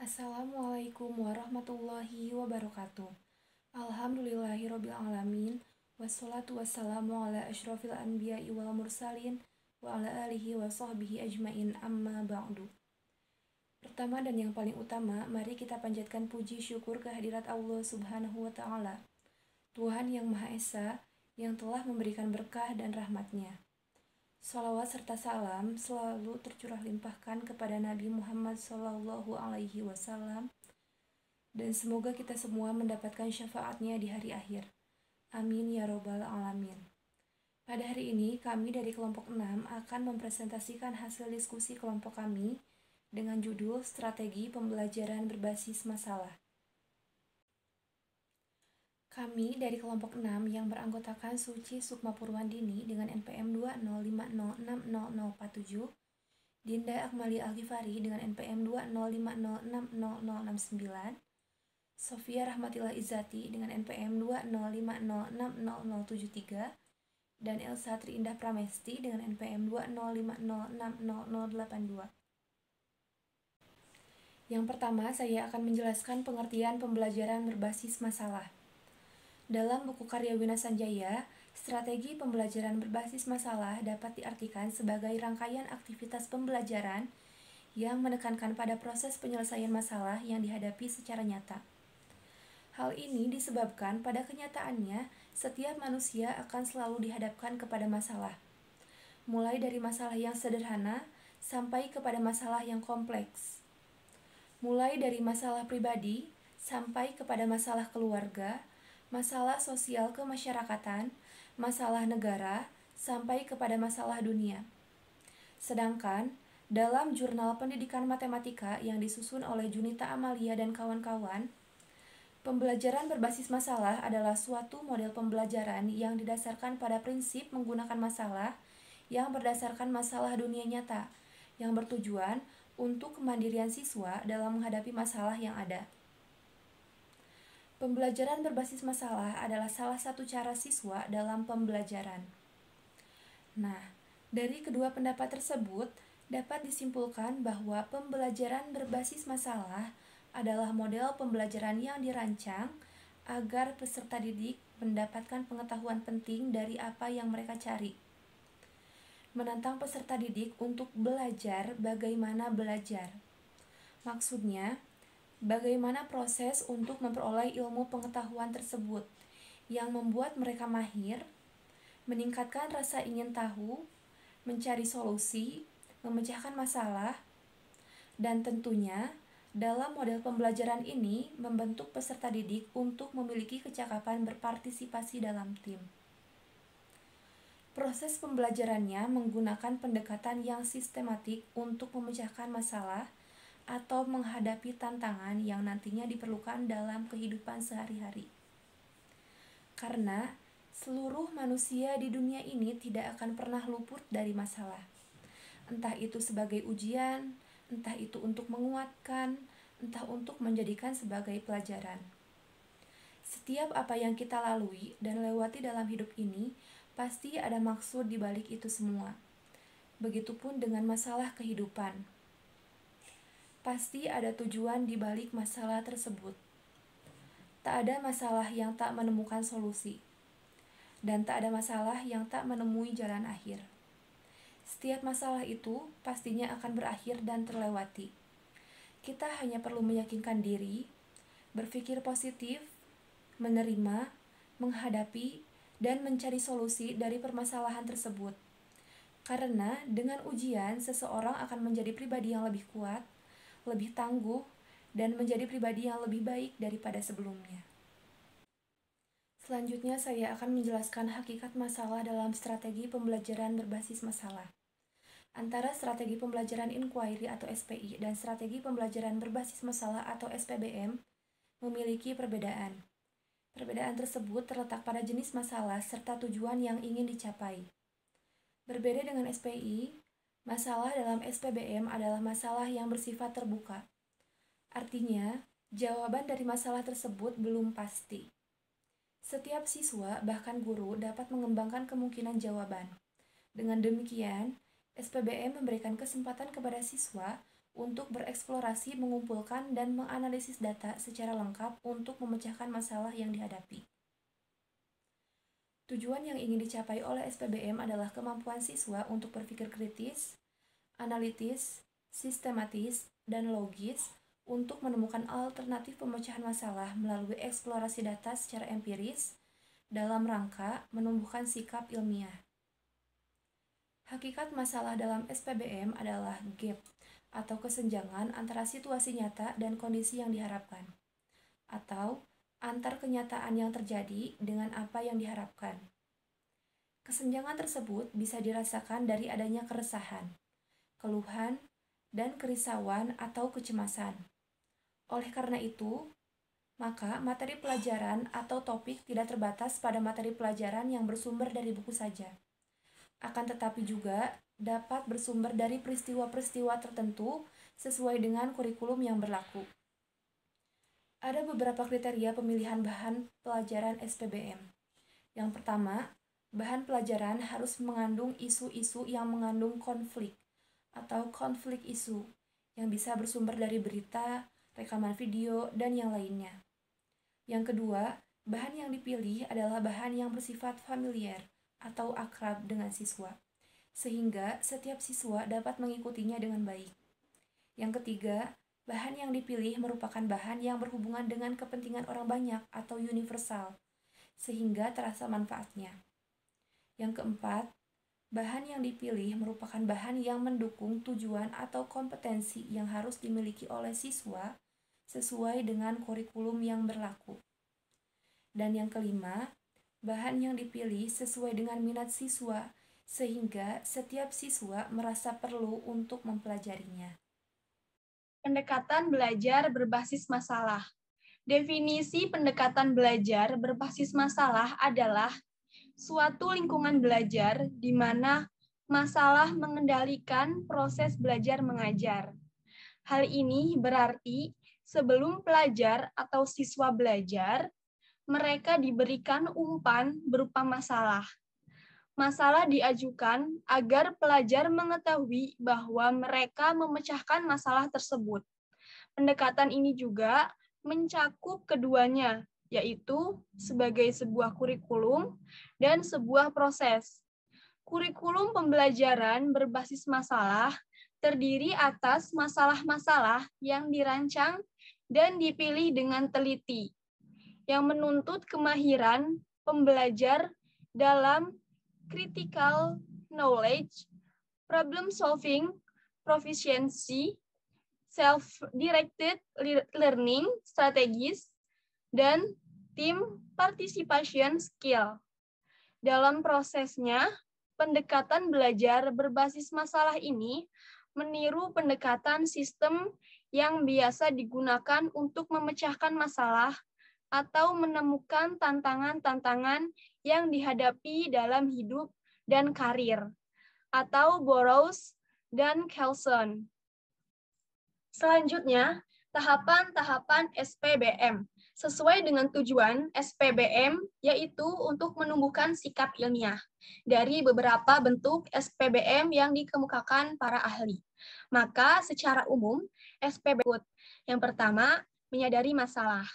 Assalamualaikum warahmatullahi wabarakatuh. Alhamdulillahirabbil alamin. Wassalatu wassalamu ala asyrofil anbiya'i wal mursalin wa ala alihi wa sahbihi ajmain amma ba'du. Pertama dan yang paling utama, mari kita panjatkan puji syukur kehadirat Allah Subhanahu wa taala, Tuhan yang Maha Esa, yang telah memberikan berkah dan rahmatnya. Salawat serta salam selalu tercurah limpahkan kepada Nabi Muhammad SAW, dan semoga kita semua mendapatkan syafaatnya di hari akhir. Amin ya robbal alamin. Pada hari ini, kami dari kelompok 6 akan mempresentasikan hasil diskusi kelompok kami dengan judul Strategi Pembelajaran Berbasis Masalah. Kami dari kelompok 6 yang beranggotakan Suci Sukma Purwandini dengan NPM 205060047, Dinda Akmali Al-Ghifari dengan NPM 205060069, Sofia Rahmatillah Izzati dengan NPM 205060073, dan Elsa Triindah Pramesti dengan NPM 205060082. Yang pertama, saya akan menjelaskan pengertian pembelajaran berbasis masalah. Dalam buku karya Wina Sanjaya, strategi pembelajaran berbasis masalah dapat diartikan sebagai rangkaian aktivitas pembelajaran yang menekankan pada proses penyelesaian masalah yang dihadapi secara nyata. Hal ini disebabkan pada kenyataannya, setiap manusia akan selalu dihadapkan kepada masalah, mulai dari masalah yang sederhana sampai kepada masalah yang kompleks. Mulai dari masalah pribadi sampai kepada masalah keluarga, masalah sosial kemasyarakatan, masalah negara, sampai kepada masalah dunia. Sedangkan, dalam jurnal pendidikan matematika yang disusun oleh Junita Amalia dan kawan-kawan, pembelajaran berbasis masalah adalah suatu model pembelajaran yang didasarkan pada prinsip menggunakan masalah yang berdasarkan masalah dunia nyata, yang bertujuan untuk kemandirian siswa dalam menghadapi masalah yang ada. Pembelajaran berbasis masalah adalah salah satu cara siswa dalam pembelajaran. Nah, dari kedua pendapat tersebut, dapat disimpulkan bahwa pembelajaran berbasis masalah adalah model pembelajaran yang dirancang agar peserta didik mendapatkan pengetahuan penting dari apa yang mereka cari. Menantang peserta didik untuk belajar bagaimana belajar. Maksudnya, bagaimana proses untuk memperoleh ilmu pengetahuan tersebut yang membuat mereka mahir, meningkatkan rasa ingin tahu, mencari solusi, memecahkan masalah, dan tentunya dalam model pembelajaran ini membentuk peserta didik untuk memiliki kecakapan berpartisipasi dalam tim. Proses pembelajarannya menggunakan pendekatan yang sistematik untuk memecahkan masalah atau menghadapi tantangan yang nantinya diperlukan dalam kehidupan sehari-hari. Karena seluruh manusia di dunia ini tidak akan pernah luput dari masalah. Entah itu sebagai ujian, entah itu untuk menguatkan, entah untuk menjadikan sebagai pelajaran. Setiap apa yang kita lalui dan lewati dalam hidup ini, pasti ada maksud di balik itu semua. Begitupun dengan masalah kehidupan. Pasti ada tujuan di balik masalah tersebut. Tak ada masalah yang tak menemukan solusi, dan tak ada masalah yang tak menemui jalan akhir. Setiap masalah itu pastinya akan berakhir dan terlewati. Kita hanya perlu meyakinkan diri, berpikir positif, menerima, menghadapi, dan mencari solusi dari permasalahan tersebut. Karena dengan ujian, seseorang akan menjadi pribadi yang lebih kuat, lebih tangguh, dan menjadi pribadi yang lebih baik daripada sebelumnya. Selanjutnya saya akan menjelaskan hakikat masalah dalam strategi pembelajaran berbasis masalah. Antara strategi pembelajaran inquiry atau SPI dan strategi pembelajaran berbasis masalah atau SPBM memiliki perbedaan. Perbedaan tersebut terletak pada jenis masalah serta tujuan yang ingin dicapai. Berbeda dengan SPI, masalah dalam SPBM adalah masalah yang bersifat terbuka. Artinya, jawaban dari masalah tersebut belum pasti. Setiap siswa, bahkan guru, dapat mengembangkan kemungkinan jawaban. Dengan demikian, SPBM memberikan kesempatan kepada siswa untuk bereksplorasi, mengumpulkan, dan menganalisis data secara lengkap untuk memecahkan masalah yang dihadapi. Tujuan yang ingin dicapai oleh SPBM adalah kemampuan siswa untuk berpikir kritis, analitis, sistematis, dan logis untuk menemukan alternatif pemecahan masalah melalui eksplorasi data secara empiris dalam rangka menumbuhkan sikap ilmiah. Hakikat masalah dalam SPBM adalah gap atau kesenjangan antara situasi nyata dan kondisi yang diharapkan, atau antar kenyataan yang terjadi dengan apa yang diharapkan. Kesenjangan tersebut bisa dirasakan dari adanya keresahan, keluhan, dan kerisauan atau kecemasan. Oleh karena itu, maka materi pelajaran atau topik tidak terbatas pada materi pelajaran yang bersumber dari buku saja. Akan tetapi juga dapat bersumber dari peristiwa-peristiwa tertentu sesuai dengan kurikulum yang berlaku. Ada beberapa kriteria pemilihan bahan pelajaran SPBM. Yang pertama, bahan pelajaran harus mengandung isu-isu yang mengandung konflik atau konflik isu yang bisa bersumber dari berita, rekaman video, dan yang lainnya. Yang kedua, bahan yang dipilih adalah bahan yang bersifat familiar atau akrab dengan siswa, sehingga setiap siswa dapat mengikutinya dengan baik. Yang ketiga, bahan yang dipilih merupakan bahan yang berhubungan dengan kepentingan orang banyak atau universal, sehingga terasa manfaatnya. Yang keempat, bahan yang dipilih merupakan bahan yang mendukung tujuan atau kompetensi yang harus dimiliki oleh siswa sesuai dengan kurikulum yang berlaku. Dan yang kelima, bahan yang dipilih sesuai dengan minat siswa, sehingga setiap siswa merasa perlu untuk mempelajarinya. Pendekatan belajar berbasis masalah. Definisi pendekatan belajar berbasis masalah adalah suatu lingkungan belajar di mana masalah mengendalikan proses belajar mengajar. Hal ini berarti sebelum pelajar atau siswa belajar, mereka diberikan umpan berupa masalah. Masalah diajukan agar pelajar mengetahui bahwa mereka memecahkan masalah tersebut. Pendekatan ini juga mencakup keduanya, yaitu sebagai sebuah kurikulum dan sebuah proses. Kurikulum pembelajaran berbasis masalah terdiri atas masalah-masalah yang dirancang dan dipilih dengan teliti, yang menuntut kemahiran pembelajar dalam critical knowledge, problem solving, proficiency, self-directed learning strategies, dan team participation skill. Dalam prosesnya, pendekatan belajar berbasis masalah ini meniru pendekatan sistem yang biasa digunakan untuk memecahkan masalah atau menemukan tantangan-tantangan yang dihadapi dalam hidup dan karir, atau Burroughs dan Kelson. Selanjutnya, tahapan-tahapan SPBM. Sesuai dengan tujuan SPBM, yaitu untuk menumbuhkan sikap ilmiah dari beberapa bentuk SPBM yang dikemukakan para ahli. Maka secara umum, SPBM yang pertama, menyadari masalah.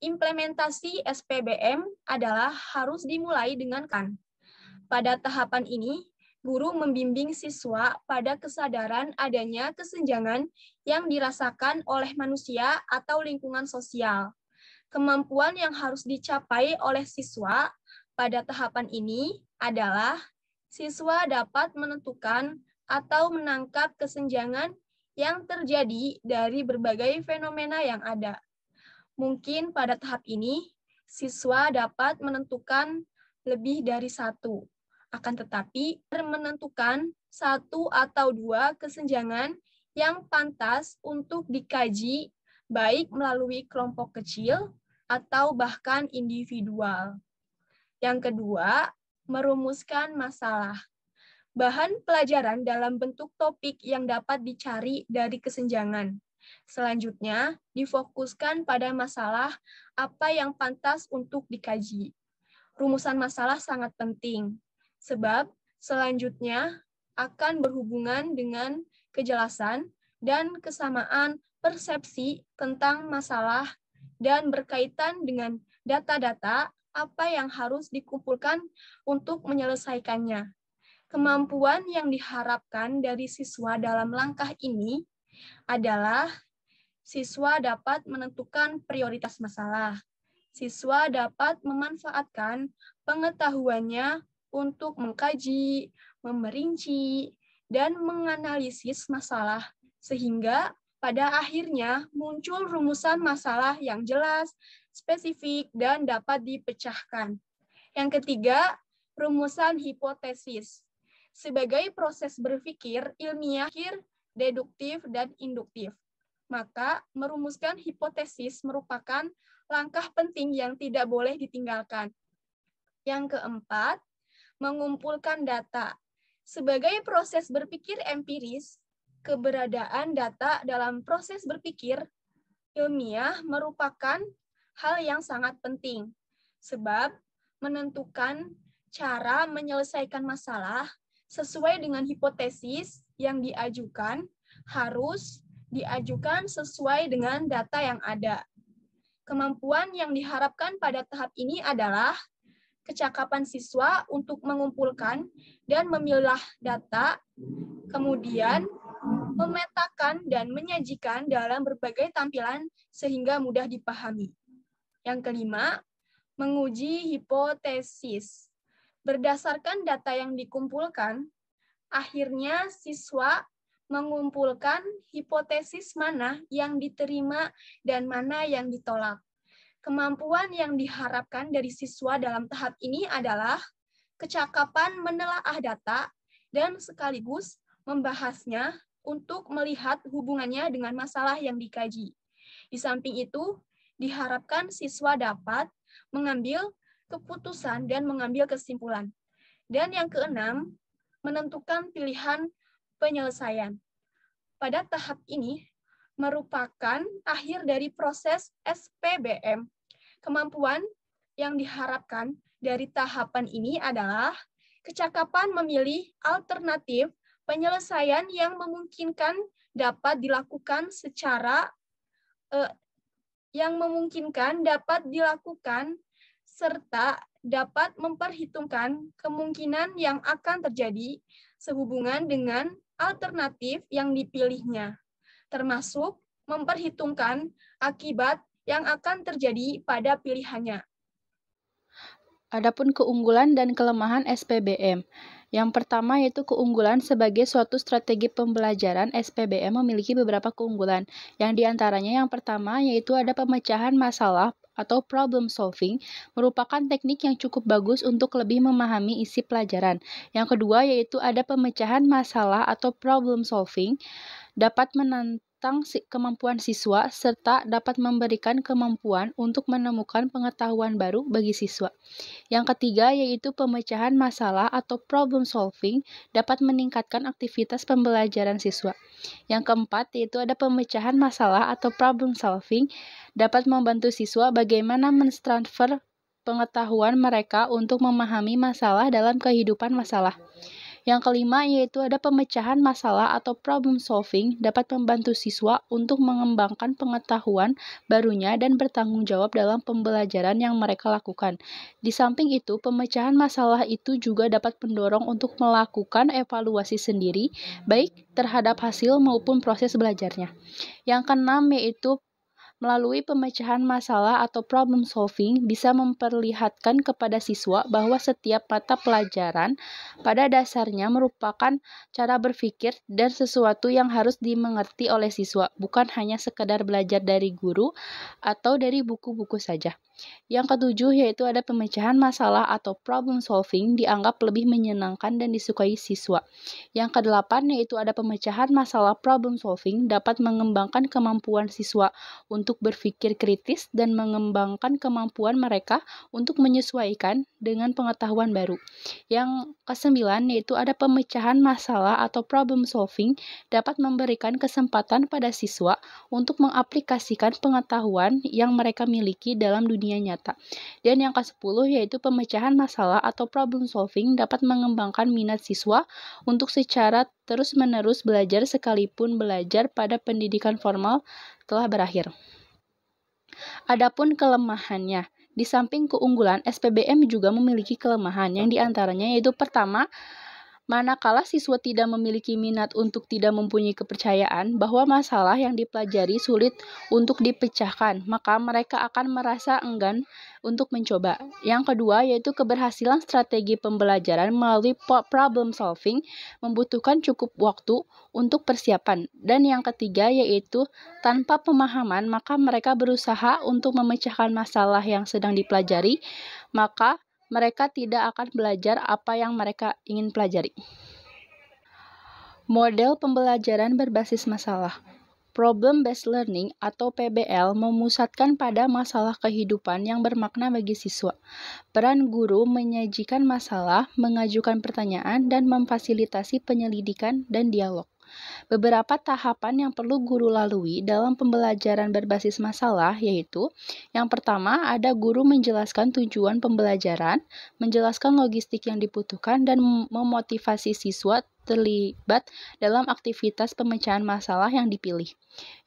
Implementasi SPBM adalah harus dimulai dengan kan. Pada tahapan ini, guru membimbing siswa pada kesadaran adanya kesenjangan yang dirasakan oleh manusia atau lingkungan sosial. Kemampuan yang harus dicapai oleh siswa pada tahapan ini adalah siswa dapat menentukan atau menangkap kesenjangan yang terjadi dari berbagai fenomena yang ada. Mungkin pada tahap ini, siswa dapat menentukan lebih dari satu. Akan tetapi, menentukan satu atau dua kesenjangan yang pantas untuk dikaji, baik melalui kelompok kecil atau bahkan individual. Yang kedua, merumuskan masalah. Bahan pelajaran dalam bentuk topik yang dapat dicari dari kesenjangan. Selanjutnya, difokuskan pada masalah apa yang pantas untuk dikaji. Rumusan masalah sangat penting, sebab selanjutnya akan berhubungan dengan kejelasan dan kesamaan persepsi tentang masalah dan berkaitan dengan data-data apa yang harus dikumpulkan untuk menyelesaikannya. Kemampuan yang diharapkan dari siswa dalam langkah ini adalah siswa dapat menentukan prioritas masalah. Siswa dapat memanfaatkan pengetahuannya untuk mengkaji, memerinci, dan menganalisis masalah, sehingga pada akhirnya muncul rumusan masalah yang jelas, spesifik, dan dapat dipecahkan. Yang ketiga, rumusan hipotesis. Sebagai proses berpikir ilmiah, deduktif, dan induktif. Maka, merumuskan hipotesis merupakan langkah penting yang tidak boleh ditinggalkan. Yang keempat, mengumpulkan data. Sebagai proses berpikir empiris, keberadaan data dalam proses berpikir ilmiah merupakan hal yang sangat penting, sebab menentukan cara menyelesaikan masalah sesuai dengan hipotesis yang diajukan harus diajukan sesuai dengan data yang ada. Kemampuan yang diharapkan pada tahap ini adalah kecakapan siswa untuk mengumpulkan dan memilah data, kemudian memetakan dan menyajikan dalam berbagai tampilan sehingga mudah dipahami. Yang kelima, menguji hipotesis. Berdasarkan data yang dikumpulkan, akhirnya siswa mengumpulkan hipotesis mana yang diterima dan mana yang ditolak. Kemampuan yang diharapkan dari siswa dalam tahap ini adalah kecakapan menelaah data dan sekaligus membahasnya untuk melihat hubungannya dengan masalah yang dikaji. Di samping itu, diharapkan siswa dapat mengambil keputusan dan mengambil kesimpulan. Dan yang keenam, menentukan pilihan penyelesaian. Pada tahap ini, merupakan akhir dari proses SPBM. Kemampuan yang diharapkan dari tahapan ini adalah kecakapan memilih alternatif penyelesaian yang memungkinkan dapat dilakukan serta dapat memperhitungkan kemungkinan yang akan terjadi sehubungan dengan alternatif yang dipilihnya, termasuk memperhitungkan akibat yang akan terjadi pada pilihannya. Adapun keunggulan dan kelemahan SPBM. Yang pertama yaitu keunggulan sebagai suatu strategi pembelajaran, SPBM memiliki beberapa keunggulan. Yang diantaranya yang pertama yaitu ada pemecahan masalah atau problem solving, merupakan teknik yang cukup bagus untuk lebih memahami isi pelajaran. Yang kedua yaitu ada pemecahan masalah atau problem solving, dapat menantang kemampuan siswa serta dapat memberikan kemampuan untuk menemukan pengetahuan baru bagi siswa. Yang ketiga yaitu pemecahan masalah atau problem solving dapat meningkatkan aktivitas pembelajaran siswa. Yang keempat yaitu ada pemecahan masalah atau problem solving dapat membantu siswa bagaimana mentransfer pengetahuan mereka untuk memahami masalah dalam kehidupan masalah. Yang kelima yaitu ada pemecahan masalah atau problem solving dapat membantu siswa untuk mengembangkan pengetahuan barunya dan bertanggung jawab dalam pembelajaran yang mereka lakukan. Di samping itu, pemecahan masalah itu juga dapat mendorong untuk melakukan evaluasi sendiri, baik terhadap hasil maupun proses belajarnya. Yang keenam yaitu melalui pemecahan masalah atau problem solving bisa memperlihatkan kepada siswa bahwa setiap mata pelajaran pada dasarnya merupakan cara berpikir dan sesuatu yang harus dimengerti oleh siswa, bukan hanya sekedar belajar dari guru atau dari buku-buku saja. Yang ketujuh yaitu ada pemecahan masalah atau problem solving dianggap lebih menyenangkan dan disukai siswa. Yang kedelapan yaitu ada pemecahan masalah problem solving dapat mengembangkan kemampuan siswa untuk berpikir kritis dan mengembangkan kemampuan mereka untuk menyesuaikan dengan pengetahuan baru. Yang kesembilan yaitu ada pemecahan masalah atau problem solving dapat memberikan kesempatan pada siswa untuk mengaplikasikan pengetahuan yang mereka miliki dalam dunia nyata. Dan yang ke-10 yaitu pemecahan masalah atau problem solving dapat mengembangkan minat siswa untuk secara terus-menerus belajar sekalipun belajar pada pendidikan formal telah berakhir. Adapun kelemahannya, di samping keunggulan, SPBM juga memiliki kelemahan yang diantaranya yaitu pertama, manakala siswa tidak memiliki minat untuk tidak mempunyai kepercayaan bahwa masalah yang dipelajari sulit untuk dipecahkan, maka mereka akan merasa enggan untuk mencoba. Yang kedua yaitu keberhasilan strategi pembelajaran melalui problem solving membutuhkan cukup waktu untuk persiapan. Dan yang ketiga yaitu tanpa pemahaman maka mereka berusaha untuk memecahkan masalah yang sedang dipelajari, maka mereka tidak akan belajar apa yang mereka ingin pelajari. Model pembelajaran berbasis masalah. Problem-based learning atau PBL memusatkan pada masalah kehidupan yang bermakna bagi siswa. Peran guru menyajikan masalah, mengajukan pertanyaan, dan memfasilitasi penyelidikan dan dialog. Beberapa tahapan yang perlu guru lalui dalam pembelajaran berbasis masalah yaitu yang pertama ada guru menjelaskan tujuan pembelajaran, menjelaskan logistik yang dibutuhkan, dan memotivasi siswa terlibat dalam aktivitas pemecahan masalah yang dipilih.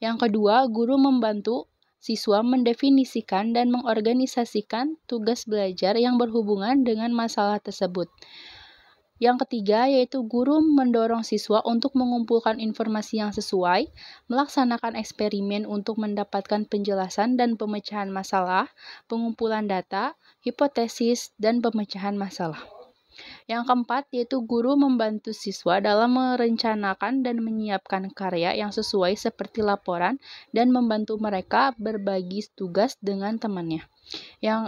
Yang kedua, guru membantu siswa mendefinisikan dan mengorganisasikan tugas belajar yang berhubungan dengan masalah tersebut. Yang ketiga, yaitu guru mendorong siswa untuk mengumpulkan informasi yang sesuai, melaksanakan eksperimen untuk mendapatkan penjelasan dan pemecahan masalah, pengumpulan data, hipotesis, dan pemecahan masalah. Yang keempat, yaitu guru membantu siswa dalam merencanakan dan menyiapkan karya yang sesuai seperti laporan dan membantu mereka berbagi tugas dengan temannya.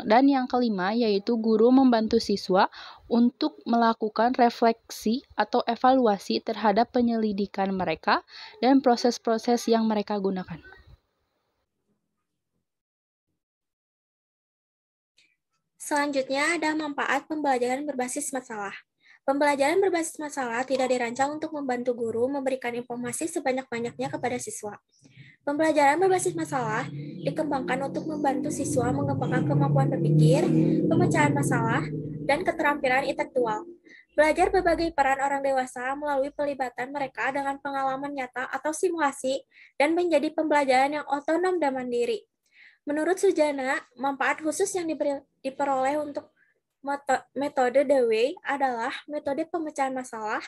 Dan yang kelima, yaitu guru membantu siswa untuk melakukan refleksi atau evaluasi terhadap penyelidikan mereka dan proses-proses yang mereka gunakan. Selanjutnya ada manfaat pembelajaran berbasis masalah. Pembelajaran berbasis masalah tidak dirancang untuk membantu guru memberikan informasi sebanyak-banyaknya kepada siswa. Pembelajaran berbasis masalah dikembangkan untuk membantu siswa mengembangkan kemampuan berpikir, pemecahan masalah, dan keterampilan intelektual. Belajar berbagai peran orang dewasa melalui pelibatan mereka dengan pengalaman nyata atau simulasi dan menjadi pembelajaran yang otonom dan mandiri. Menurut Sujana, manfaat khusus yang diperoleh untuk metode The Way adalah metode pemecahan masalah.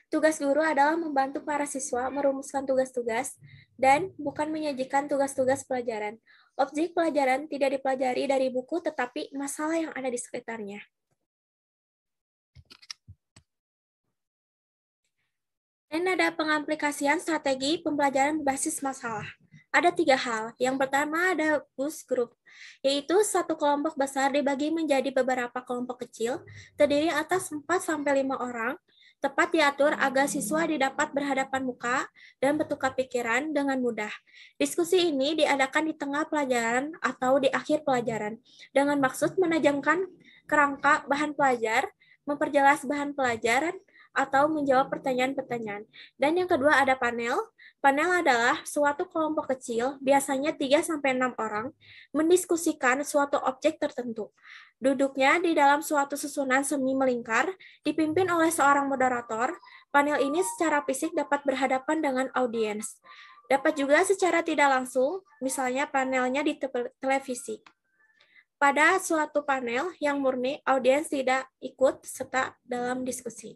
Tugas guru adalah membantu para siswa merumuskan tugas-tugas dan bukan menyajikan tugas-tugas pelajaran. Objek pelajaran tidak dipelajari dari buku, tetapi masalah yang ada di sekitarnya. Dan ada pengaplikasian strategi pembelajaran berbasis masalah. Ada 3 hal. Yang pertama ada boost group, yaitu satu kelompok besar dibagi menjadi beberapa kelompok kecil, terdiri atas 4-5 orang, tepat diatur agar siswa didapat berhadapan muka dan bertukar pikiran dengan mudah. Diskusi ini diadakan di tengah pelajaran atau di akhir pelajaran, dengan maksud menajamkan kerangka bahan pelajar, memperjelas bahan pelajaran, atau menjawab pertanyaan-pertanyaan. Dan yang kedua ada panel. Panel adalah suatu kelompok kecil, biasanya 3-6 orang, mendiskusikan suatu objek tertentu. Duduknya di dalam suatu susunan semi melingkar, dipimpin oleh seorang moderator. Panel ini secara fisik dapat berhadapan dengan audiens. Dapat juga secara tidak langsung, misalnya panelnya di televisi. Pada suatu panel yang murni, audiens tidak ikut serta dalam diskusi.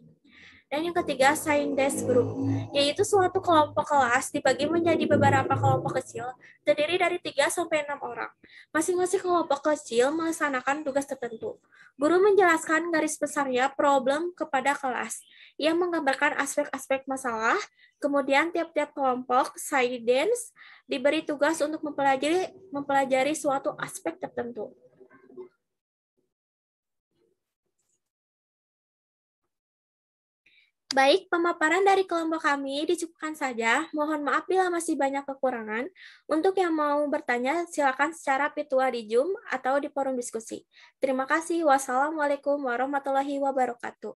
Dan yang ketiga, sign desk group, yaitu suatu kelompok kelas dibagi menjadi beberapa kelompok kecil, terdiri dari 3-6 orang. Masing-masing kelompok kecil melaksanakan tugas tertentu. Guru menjelaskan garis besarnya problem kepada kelas. Ia menggambarkan aspek-aspek masalah, kemudian tiap-tiap kelompok, sign desk, diberi tugas untuk mempelajari suatu aspek tertentu. Baik, pemaparan dari kelompok kami dicukupkan saja. Mohon maaf bila masih banyak kekurangan. Untuk yang mau bertanya, silakan secara virtual di Zoom atau di forum diskusi. Terima kasih. Wassalamualaikum warahmatullahi wabarakatuh.